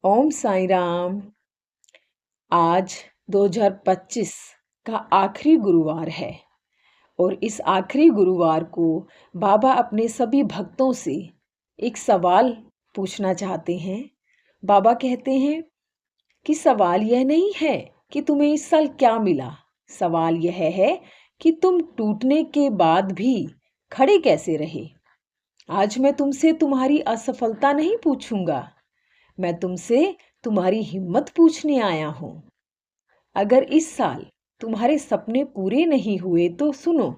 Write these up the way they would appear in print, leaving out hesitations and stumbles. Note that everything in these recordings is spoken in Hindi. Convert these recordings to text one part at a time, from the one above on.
ओम साईं राम। आज 2025 का आखिरी गुरुवार है और इस आखिरी गुरुवार को बाबा अपने सभी भक्तों से एक सवाल पूछना चाहते हैं। बाबा कहते हैं कि सवाल यह नहीं है कि तुम्हें इस साल क्या मिला, सवाल यह है कि तुम टूटने के बाद भी खड़े कैसे रहे। आज मैं तुमसे तुम्हारी असफलता नहीं पूछूंगा, मैं तुमसे तुम्हारी हिम्मत पूछने आया हूं। अगर इस साल तुम्हारे सपने पूरे नहीं हुए तो सुनो,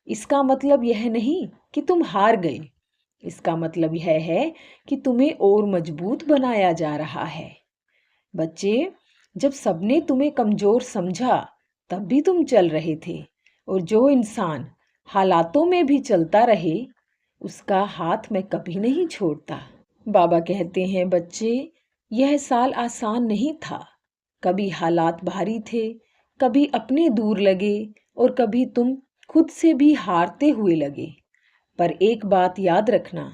इसका मतलब यह नहीं कि तुम हार गए। इसका मतलब यह है कि तुम्हें और मजबूत बनाया जा रहा है। बच्चे, जब सबने तुम्हें कमजोर समझा तब भी तुम चल रहे थे, और जो इंसान हालातों में भी चलता रहे उसका हाथ मैं कभी नहीं छोड़ता। बाबा कहते हैं, बच्चे, यह साल आसान नहीं था। कभी हालात भारी थे, कभी अपने दूर लगे और कभी तुम खुद से भी हारते हुए लगे। पर एक बात याद रखना,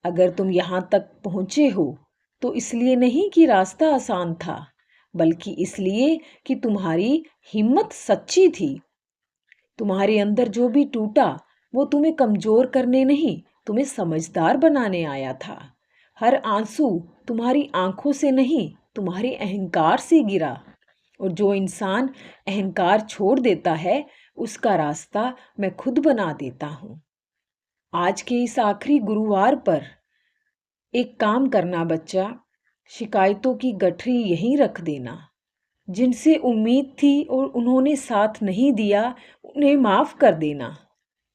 अगर तुम यहाँ तक पहुँचे हो तो इसलिए नहीं कि रास्ता आसान था, बल्कि इसलिए कि तुम्हारी हिम्मत सच्ची थी। तुम्हारे अंदर जो भी टूटा वो तुम्हें कमजोर करने नहीं, तुम्हें समझदार बनाने आया था। हर आंसू तुम्हारी आंखों से नहीं, तुम्हारे अहंकार से गिरा। और जो इंसान अहंकार छोड़ देता है उसका रास्ता मैं खुद बना देता हूँ। आज के इस आखिरी गुरुवार पर एक काम करना बच्चा, शिकायतों की गठरी यहीं रख देना। जिनसे उम्मीद थी और उन्होंने साथ नहीं दिया, उन्हें माफ कर देना,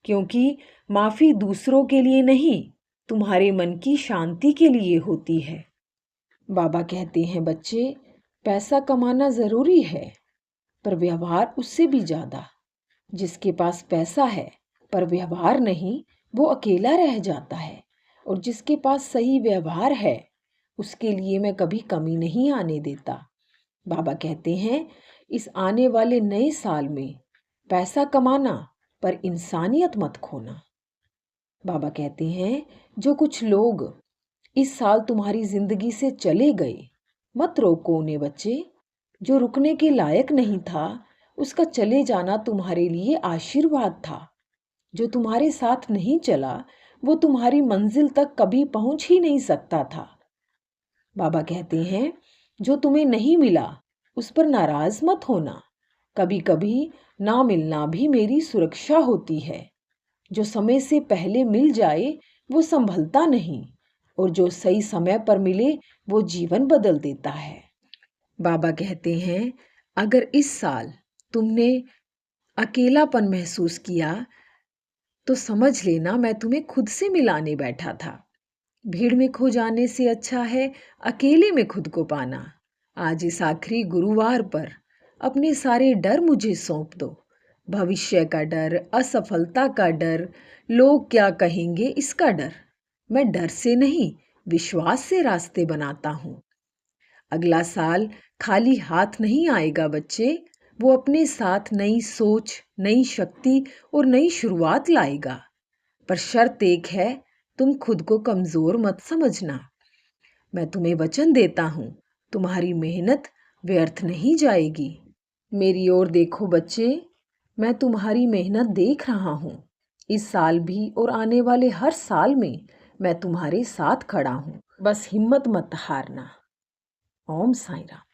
क्योंकि माफी दूसरों के लिए नहीं, तुम्हारे मन की शांति के लिए होती है। बाबा कहते हैं, बच्चे, पैसा कमाना जरूरी है, पर व्यवहार उससे भी ज्यादा। जिसके पास पैसा है पर व्यवहार नहीं, वो अकेला रह जाता है। और जिसके पास सही व्यवहार है उसके लिए मैं कभी कमी नहीं आने देता। बाबा कहते हैं, इस आने वाले नए साल में पैसा कमाना पर इंसानियत मत खोना। बाबा कहते हैं, जो कुछ लोग इस साल तुम्हारी जिंदगी से चले गए, मत रोको उन्हें बच्चे। जो रुकने के लायक नहीं था उसका चले जाना तुम्हारे लिए आशीर्वाद था। जो तुम्हारे साथ नहीं चला वो तुम्हारी मंजिल तक कभी पहुंच ही नहीं सकता था। बाबा कहते हैं, जो तुम्हें नहीं मिला उस पर नाराज मत होना। कभी कभी ना मिलना भी मेरी सुरक्षा होती है। जो समय से पहले मिल जाए वो संभलता नहीं, और जो सही समय पर मिले वो जीवन बदल देता है। बाबा कहते हैं, अगर इस साल तुमने अकेलापन महसूस किया तो समझ लेना मैं तुम्हें खुद से मिलाने बैठा था। भीड़ में खो जाने से अच्छा है अकेले में खुद को पाना। आज इस आखिरी गुरुवार पर अपने सारे डर मुझे सौंप दो। भविष्य का डर, असफलता का डर, लोग क्या कहेंगे इसका डर। मैं डर से नहीं, विश्वास से रास्ते बनाता हूँ। अगला साल खाली हाथ नहीं आएगा बच्चे, वो अपने साथ नई सोच, नई शक्ति और नई शुरुआत लाएगा। पर शर्त एक है, तुम खुद को कमजोर मत समझना। मैं तुम्हें वचन देता हूं, तुम्हारी मेहनत व्यर्थ नहीं जाएगी। मेरी ओर देखो बच्चे, मैं तुम्हारी मेहनत देख रहा हूं। इस साल भी और आने वाले हर साल में मैं तुम्हारे साथ खड़ा हूं। बस हिम्मत मत हारना। ओम साईं राम।